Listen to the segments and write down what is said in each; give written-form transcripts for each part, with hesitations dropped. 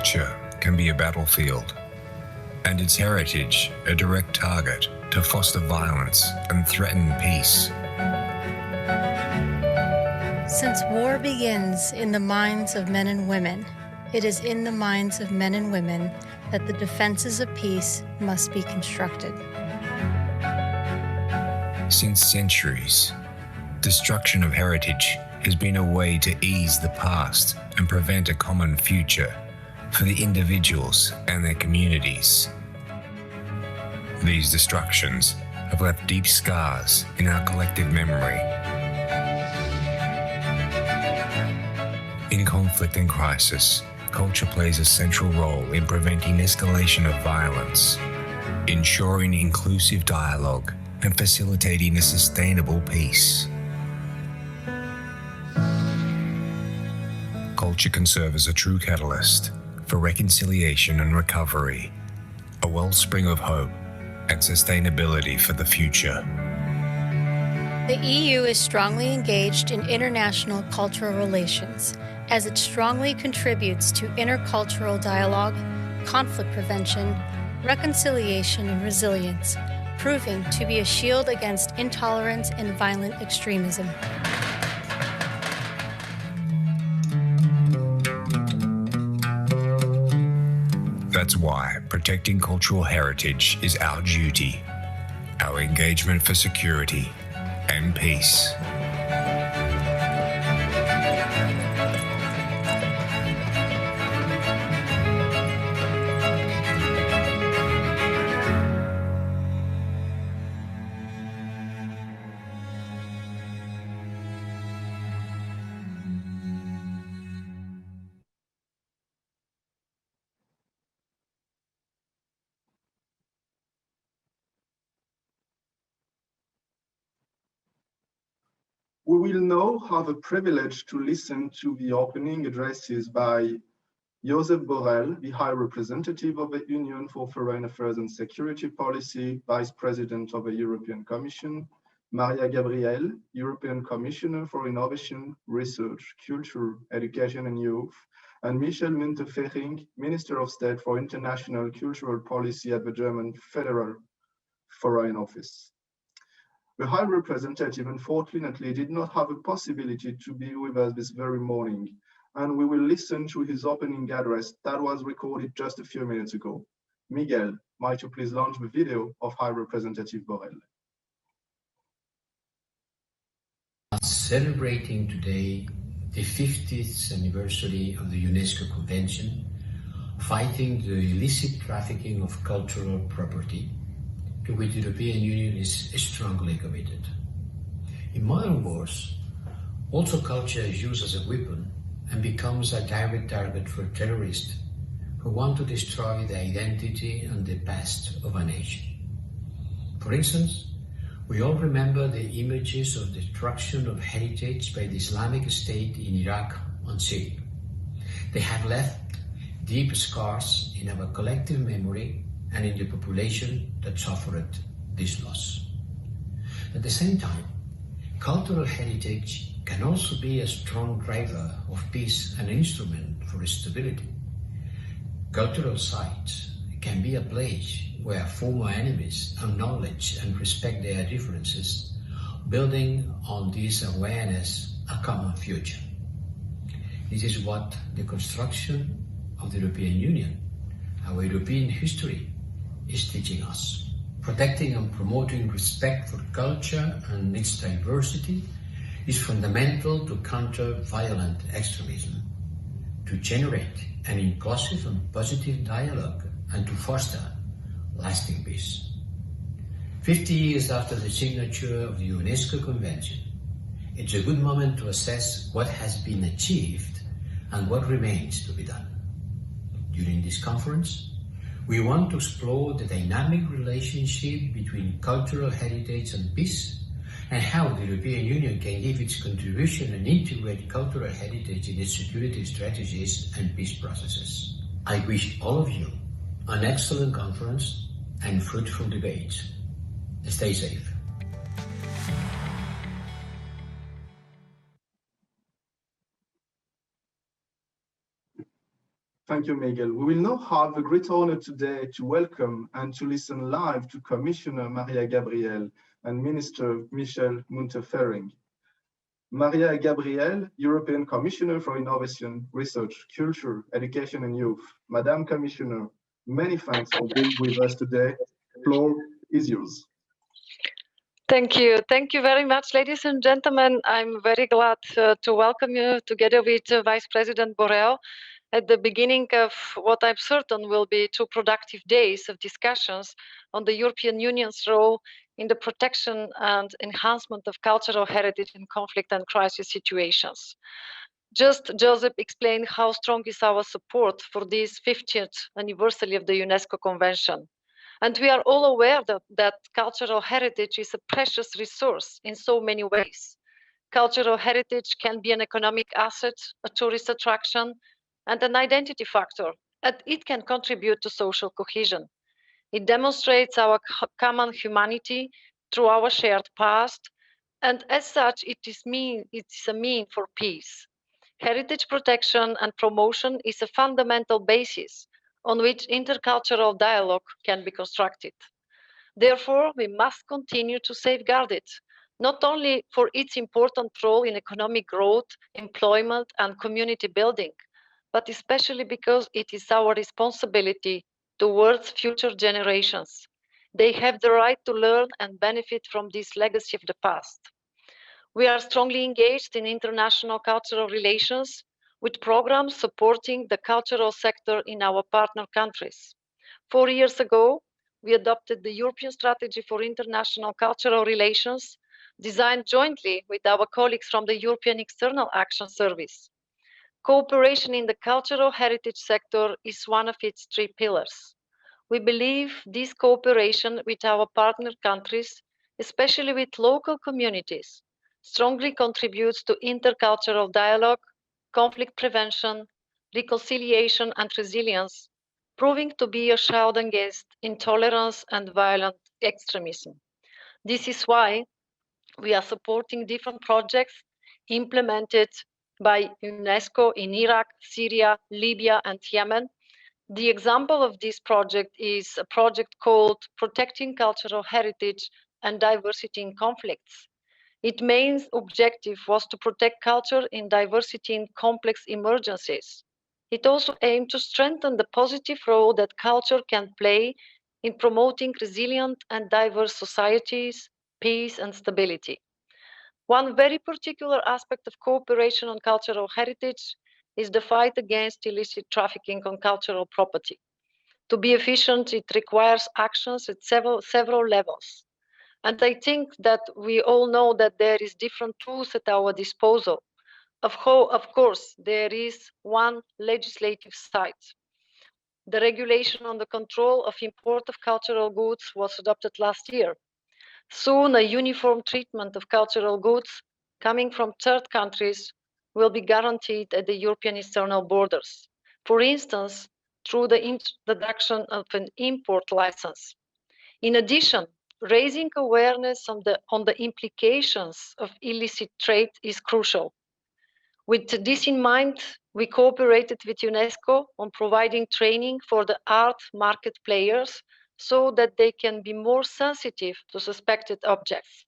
culture can be a battlefield, and its heritage a direct target to foster violence and threaten peace. Since war begins in the minds of men and women, it is in the minds of men and women that the defenses of peace must be constructed. Since centuries, destruction of heritage has been a way to ease the past and prevent a common future for the individuals and their communities. These destructions have left deep scars in our collective memory. In conflict and crisis, culture plays a central role in preventing escalation of violence, ensuring inclusive dialogue, and facilitating a sustainable peace. Culture can serve as a true catalyst for reconciliation and recovery, a wellspring of hope and sustainability for the future. The EU is strongly engaged in international cultural relations, as it strongly contributes to intercultural dialogue, conflict prevention, reconciliation, and resilience, proving to be a shield against intolerance and violent extremism. That's why protecting cultural heritage is our duty, our engagement for security and peace. We will now have the privilege to listen to the opening addresses by Josep Borrell, the High Representative of the Union for Foreign Affairs and Security Policy, Vice President of the European Commission, Mariya Gabriel, European Commissioner for Innovation, Research, Culture, Education and Youth, and Michel Müntefering, Minister of State for International Cultural Policy at the German Federal Foreign Office. The High Representative unfortunately did not have a possibility to be with us this very morning, and we will listen to his opening address that was recorded just a few minutes ago. Miguel, might you please launch the video of High Representative Borrell? Celebrating today the 50th anniversary of the UNESCO Convention, fighting the illicit trafficking of cultural property, to which the European Union is strongly committed. In modern wars, also culture is used as a weapon and becomes a direct target for terrorists who want to destroy the identity and the past of a nation. For instance, we all remember the images of destruction of heritage by the Islamic State in Iraq and Syria. They have left deep scars in our collective memory and in the population that suffered this loss. At the same time, cultural heritage can also be a strong driver of peace and instrument for stability. Cultural sites can be a place where former enemies acknowledge and respect their differences, building on this awareness a common future. This is what the construction of the European Union, our European history, is teaching us. Protecting and promoting respect for culture and its diversity is fundamental to counter violent extremism, to generate an inclusive and positive dialogue, and to foster lasting peace. 50 years after the signature of the UNESCO Convention, it's a good moment to assess what has been achieved and what remains to be done. During this conference, we want to explore the dynamic relationship between cultural heritage and peace, and how the European Union can give its contribution and integrate cultural heritage in its security strategies and peace processes. I wish all of you an excellent conference and fruitful debate. Stay safe. Thank you, Miguel. We will now have the great honor today to welcome and to listen live to Commissioner Mariya Gabriel and Minister Michel Müntefering. Mariya Gabriel, European Commissioner for Innovation, Research, Culture, Education and Youth. Madam Commissioner, many thanks for being with us today. Floor is yours. Thank you. Thank you very much, ladies and gentlemen. I'm very glad to welcome you together with Vice President Borrell at the beginning of what I'm certain will be 2 productive days of discussions on the European Union's role in the protection and enhancement of cultural heritage in conflict and crisis situations. Just Josep explained how strong is our support for this 50th anniversary of the UNESCO Convention. And we are all aware that cultural heritage is a precious resource in so many ways. Cultural heritage can be an economic asset, a tourist attraction, and an identity factor, and it can contribute to social cohesion. It demonstrates our common humanity through our shared past, and as such, it is a mean for peace. Heritage protection and promotion is a fundamental basis on which intercultural dialogue can be constructed. Therefore, we must continue to safeguard it, not only for its important role in economic growth, employment, and community building, but especially because it is our responsibility towards future generations. They have the right to learn and benefit from this legacy of the past. We are strongly engaged in international cultural relations with programs supporting the cultural sector in our partner countries. 4 years ago, we adopted the European Strategy for International Cultural Relations, designed jointly with our colleagues from the European External Action Service. Cooperation in the cultural heritage sector is one of its 3 pillars. We believe this cooperation with our partner countries, especially with local communities, strongly contributes to intercultural dialogue, conflict prevention, reconciliation and resilience, proving to be a shield against intolerance and violent extremism. This is why we are supporting different projects implemented by UNESCO in Iraq, Syria, Libya, and Yemen. The example of this project is a project called Protecting Cultural Heritage and Diversity in Conflicts. Its main objective was to protect culture in diversity in complex emergencies. It also aimed to strengthen the positive role that culture can play in promoting resilient and diverse societies, peace, and stability. One very particular aspect of cooperation on cultural heritage is the fight against illicit trafficking on cultural property. To be efficient, it requires actions at several levels. And I think that we all know that there is different tools at our disposal. Of course, there is one legislative side. The regulation on the control of import of cultural goods was adopted last year. Soon, a uniform treatment of cultural goods coming from third countries will be guaranteed at the European external borders. For instance, through the introduction of an import license. In addition, raising awareness on the implications of illicit trade is crucial. With this in mind, we cooperated with UNESCO on providing training for the art market players so that they can be more sensitive to suspected objects.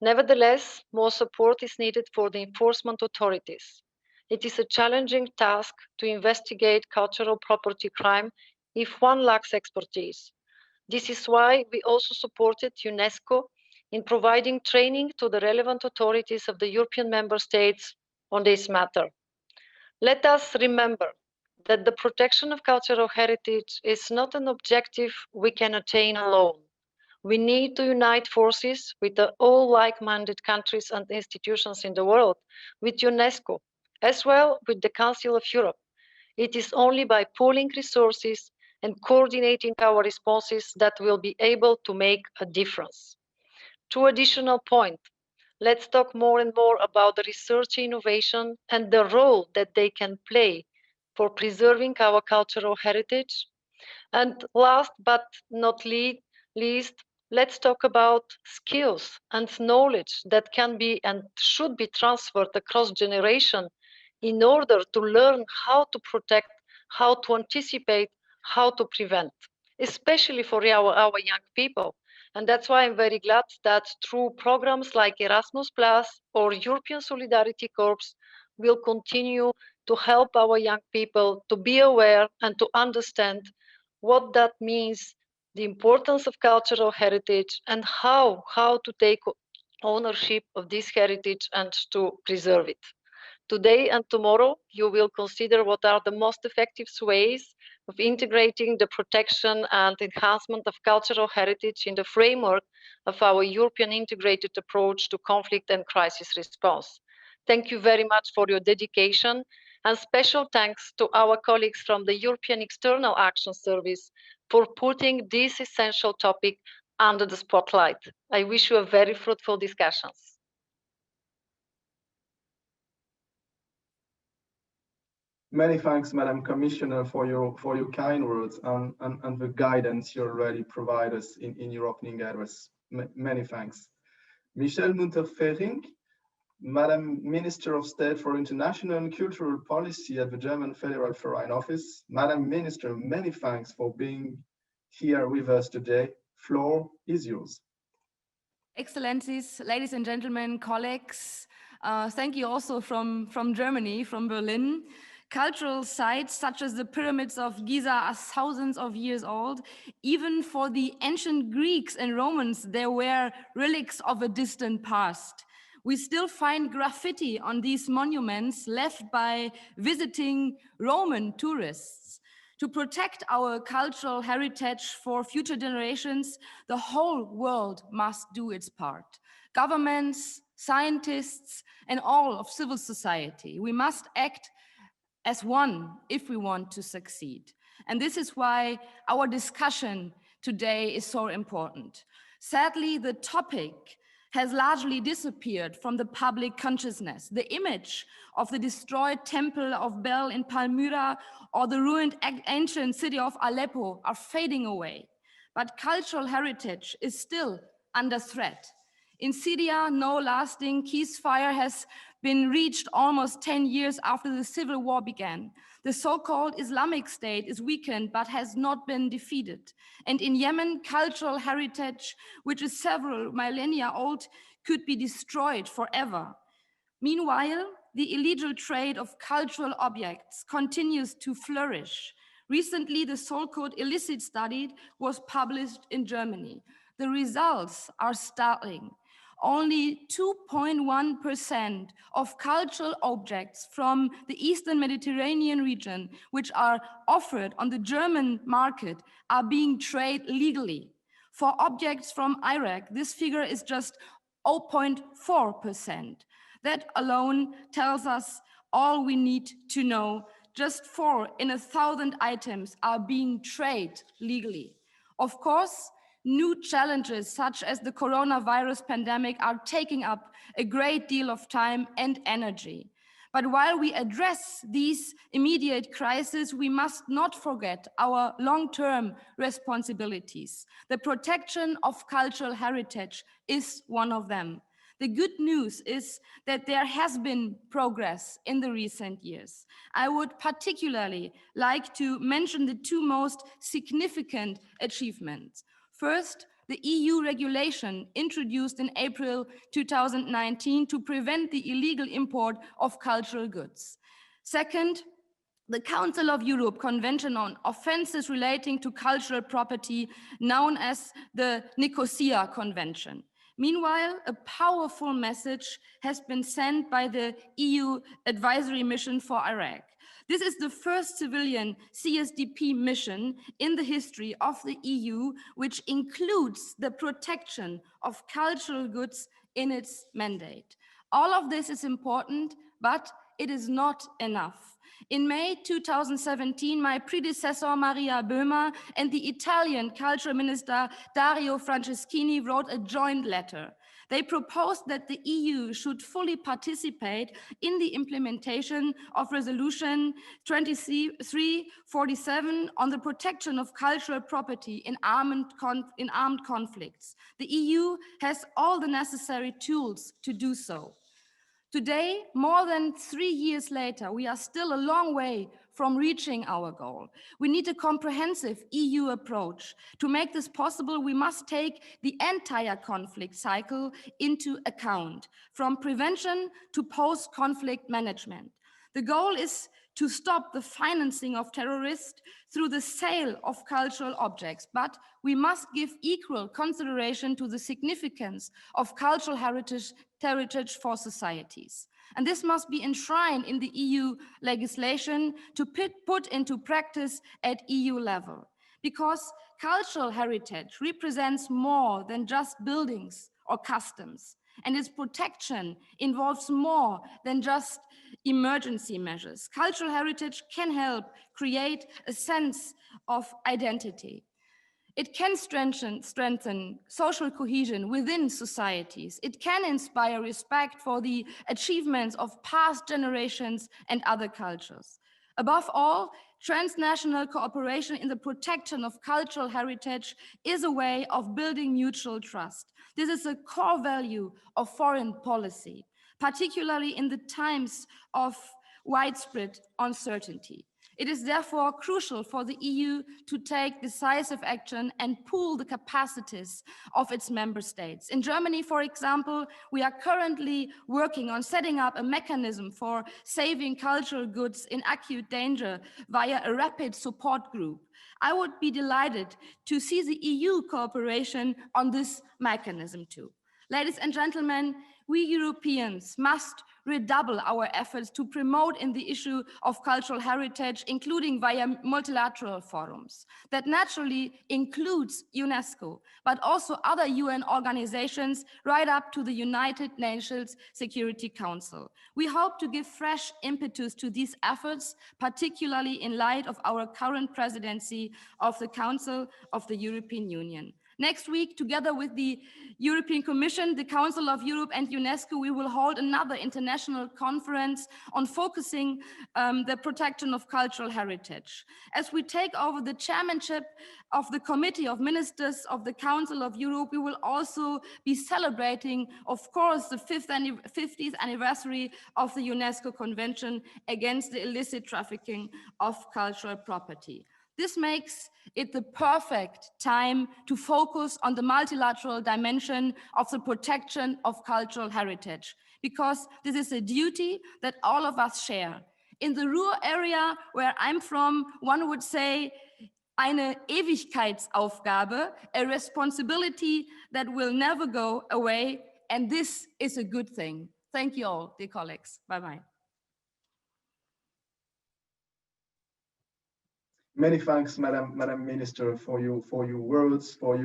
Nevertheless, more support is needed for the enforcement authorities. It is a challenging task to investigate cultural property crime if one lacks expertise. This is why we also supported UNESCO in providing training to the relevant authorities of the European member states on this matter. Let us remember that the protection of cultural heritage is not an objective we can attain alone. We need to unite forces with all like-minded countries and institutions in the world, with UNESCO, as well with the Council of Europe. It is only by pooling resources and coordinating our responses that we'll be able to make a difference. 2 additional points. Let's talk more and more about the research innovation and the role that they can play for preserving our cultural heritage. And last but not least, let's talk about skills and knowledge that can be and should be transferred across generations in order to learn how to protect, how to anticipate, how to prevent, especially for our young people. And that's why I'm very glad that through programs like Erasmus Plus or European Solidarity Corps, we'll continue to help our young people to be aware and to understand what that means, the importance of cultural heritage, and how to take ownership of this heritage and to preserve it. Today and tomorrow, you will consider what are the most effective ways of integrating the protection and enhancement of cultural heritage in the framework of our European integrated approach to conflict and crisis response. Thank you very much for your dedication, and special thanks to our colleagues from the European External Action Service for putting this essential topic under the spotlight. I wish you a very fruitful discussions. Many thanks, Madam Commissioner, for your kind words and the guidance you already provide us in your opening address. Many thanks. Michel Müntefering, Madam Minister of State for International and Cultural Policy at the German Federal Foreign Office. Madam Minister, many thanks for being here with us today. Floor is yours. Excellencies, ladies and gentlemen, colleagues, thank you also from Germany, from Berlin. Cultural sites such as the pyramids of Giza are thousands of years old. Even for the ancient Greeks and Romans, they were relics of a distant past. We still find graffiti on these monuments left by visiting Roman tourists. To protect our cultural heritage for future generations, the whole world must do its part. Governments, scientists, and all of civil society. We must act as one if we want to succeed. And this is why our discussion today is so important. Sadly, the topic has largely disappeared from the public consciousness. The image of the destroyed temple of Bel in Palmyra or the ruined ancient city of Aleppo are fading away. But cultural heritage is still under threat. In Syria, no lasting ceasefire has been reached almost 10 years after the civil war began. The so-called Islamic State is weakened but has not been defeated. And in Yemen, cultural heritage, which is several millennia old, could be destroyed forever. Meanwhile, the illegal trade of cultural objects continues to flourish. Recently, the so-called illicit study was published in Germany. The results are startling. Only 2.1% of cultural objects from the Eastern Mediterranean region, which are offered on the German market, are being traded legally. For objects from Iraq, this figure is just 0.4%. That alone tells us all we need to know. Just 4 in 1,000 items are being traded legally. Of course, new challenges such as the coronavirus pandemic are taking up a great deal of time and energy. But while we address these immediate crises, we must not forget our long-term responsibilities. The protection of cultural heritage is one of them. The good news is that there has been progress in the recent years. I would particularly like to mention the 2 most significant achievements. First, the EU regulation introduced in April 2019 to prevent the illegal import of cultural goods. Second, the Council of Europe Convention on Offences Relating to Cultural Property, known as the Nicosia Convention. Meanwhile, a powerful message has been sent by the EU Advisory Mission for Iraq. This is the first civilian CSDP mission in the history of the EU, which includes the protection of cultural goods in its mandate. All of this is important, but it is not enough. In May 2017, my predecessor, Mariya, and the Italian Culture Minister, Dario Franceschini, wrote a joint letter. They proposed that the EU should fully participate in the implementation of Resolution 2347 on the protection of cultural property in armed conflicts. The EU has all the necessary tools to do so. Today, more than 3 years later, we are still a long way from reaching our goal. We need a comprehensive EU approach. To make this possible, we must take the entire conflict cycle into account, from prevention to post-conflict management. The goal is to stop the financing of terrorists through the sale of cultural objects, but we must give equal consideration to the significance of cultural heritage for societies. And this must be enshrined in the EU legislation to put into practice at EU level, because cultural heritage represents more than just buildings or customs, and its protection involves more than just emergency measures. Cultural heritage can help create a sense of identity. It can strengthen social cohesion within societies. It can inspire respect for the achievements of past generations and other cultures. Above all, transnational cooperation in the protection of cultural heritage is a way of building mutual trust. This is a core value of foreign policy, particularly in the times of widespread uncertainty. It is therefore crucial for the EU to take decisive action and pool the capacities of its member states. In Germany, for example, we are currently working on setting up a mechanism for saving cultural goods in acute danger via a rapid support group. I would be delighted to see the EU cooperation on this mechanism too. Ladies and gentlemen, we Europeans must redouble our efforts to promote in the issue of cultural heritage, including via multilateral forums. That naturally includes UNESCO, but also other UN organizations right up to the United Nations Security Council. We hope to give fresh impetus to these efforts, particularly in light of our current presidency of the Council of the European Union. Next week, together with the European Commission, the Council of Europe and UNESCO, we will hold another international conference on focusing the protection of cultural heritage. As we take over the chairmanship of the Committee of Ministers of the Council of Europe, we will also be celebrating, of course, the 50th anniversary of the UNESCO Convention against the illicit trafficking of cultural property. This makes it the perfect time to focus on the multilateral dimension of the protection of cultural heritage, because this is a duty that all of us share. In the Ruhr area where I'm from, one would say eine Ewigkeitsaufgabe, a responsibility that will never go away, and this is a good thing. Thank you all, dear colleagues. Bye-bye. Many thanks, Madam Minister, for your words, for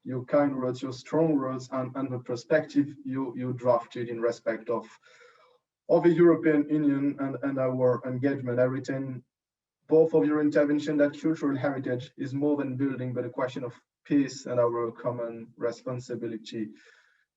your kind words, your strong words, and the perspective you drafted in respect of the European Union and our engagement. I retain both of your intervention that cultural heritage is more than building, but a question of peace and our common responsibility.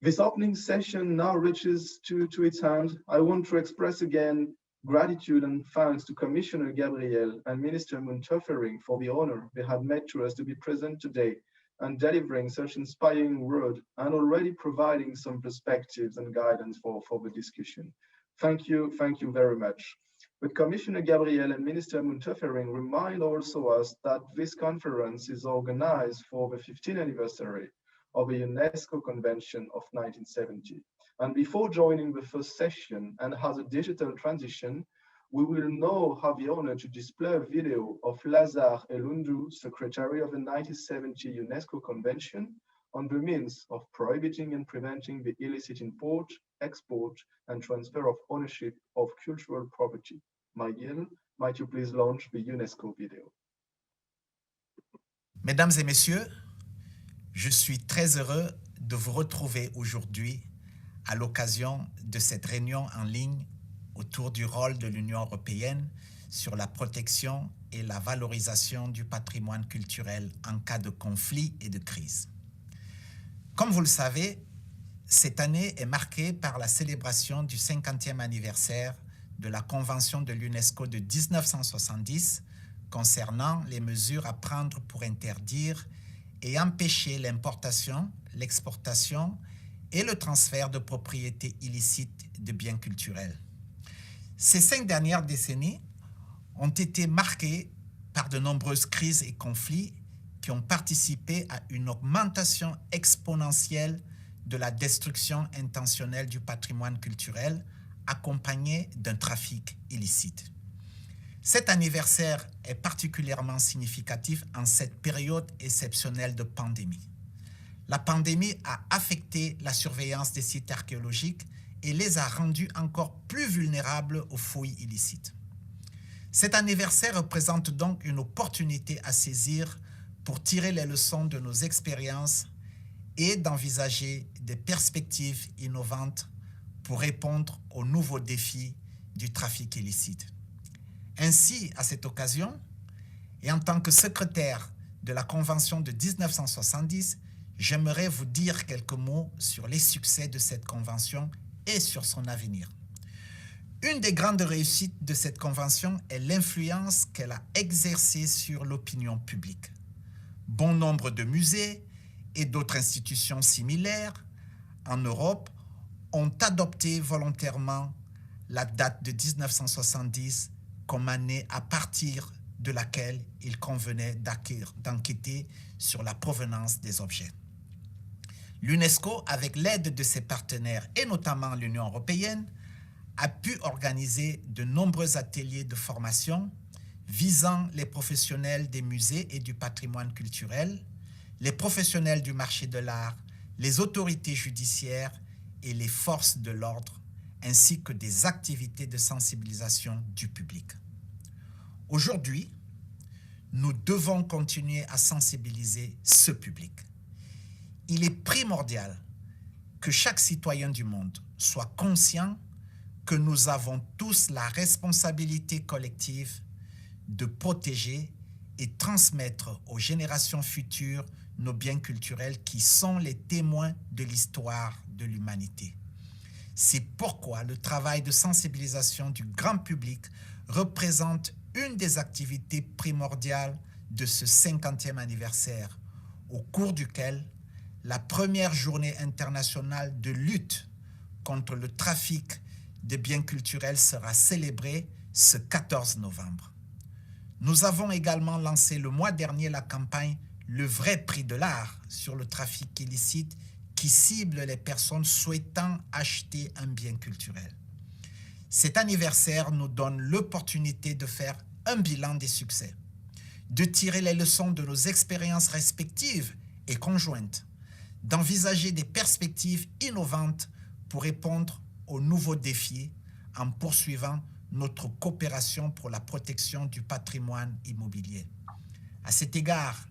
This opening session now reaches to its end. I want to express again gratitude and thanks to Commissioner Gabriel and Minister Müntefering for the honor they have made to us to be present today and delivering such inspiring word and already providing some perspectives and guidance for the discussion. Thank you very much. But Commissioner Gabriel and Minister Müntefering remind also us that this conference is organized for the 15th anniversary of the UNESCO Convention of 1970. And before joining the first session and as a digital transition, we will now have the honor to display a video of Lazar Elundu, Secretary of the 1970 UNESCO Convention, on the means of prohibiting and preventing the illicit import, export, and transfer of ownership of cultural property. Miguel, might you please launch the UNESCO video? Mesdames et messieurs, je suis très heureux de vous retrouver aujourd'hui à l'occasion de cette réunion en ligne autour du rôle de l'Union européenne sur la protection et la valorisation du patrimoine culturel en cas de conflit et de crise. Comme vous le savez, cette année est marquée par la célébration du 50e anniversaire de la Convention de l'UNESCO de 1970 concernant les mesures à prendre pour interdire et empêcher l'importation, l'exportation et le transfert de propriétés illicites de biens culturels. Ces 5 dernières décennies ont été marqués par de nombreuses crises et conflits qui ont participé à une augmentation exponentielle de la destruction intentionnelle du patrimoine culturel, accompagnée d'un trafic illicite. Cet anniversaire est particulièrement significatif en cette période exceptionnelle de pandémie. La pandémie a affecté la surveillance des sites archéologiques et les a rendus encore plus vulnérables aux fouilles illicites. Cet anniversaire représente donc une opportunité à saisir pour tirer les leçons de nos expériences et d'envisager des perspectives innovantes pour répondre aux nouveaux défis du trafic illicite. Ainsi, à cette occasion, et en tant que secrétaire de la Convention de 1970, j'aimerais vous dire quelques mots sur les succès de cette convention et sur son avenir. Une des grandes réussites de cette convention est l'influence qu'elle a exercée sur l'opinion publique. Bon nombre de musées et d'autres institutions similaires en Europe ont adopté volontairement la date de 1970 comme année à partir de laquelle il convenait d'enquêter sur la provenance des objets. L'UNESCO, avec l'aide de ses partenaires et notamment l'Union européenne, a pu organiser de nombreux ateliers de formation visant les professionnels des musées et du patrimoine culturel, les professionnels du marché de l'art, les autorités judiciaires et les forces de l'ordre, ainsi que des activités de sensibilisation du public. Aujourd'hui, nous devons continuer à sensibiliser ce public. Il est primordial que chaque citoyen du monde soit conscient que nous avons tous la responsabilité collective de protéger et transmettre aux générations futures nos biens culturels qui sont les témoins de l'histoire de l'humanité. C'est pourquoi le travail de sensibilisation du grand public représente une des activités primordiales de ce 50e anniversaire, au cours duquel la première journée internationale de lutte contre le trafic de biens culturels sera célébrée ce 14 novembre. Nous avons également lancé le mois dernier la campagne « Le vrai prix de l'art » sur le trafic illicite qui cible les personnes souhaitant acheter un bien culturel. Cet anniversaire nous donne l'opportunité de faire un bilan des succès, de tirer les leçons de nos expériences respectives et conjointes, d'envisager des perspectives innovantes pour répondre aux nouveaux défis en poursuivant notre coopération pour la protection du patrimoine immobilier. À cet égard,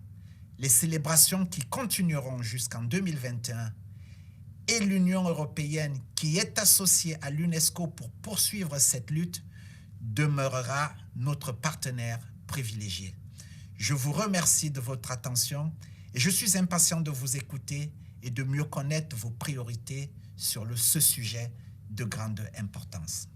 les célébrations qui continueront jusqu'en 2021 et l'Union européenne qui est associée à l'UNESCO pour poursuivre cette lutte demeurera notre partenaire privilégié. Je vous remercie de votre attention et je suis impatient de vous écouter et de mieux connaître vos priorités sur ce sujet de grande importance.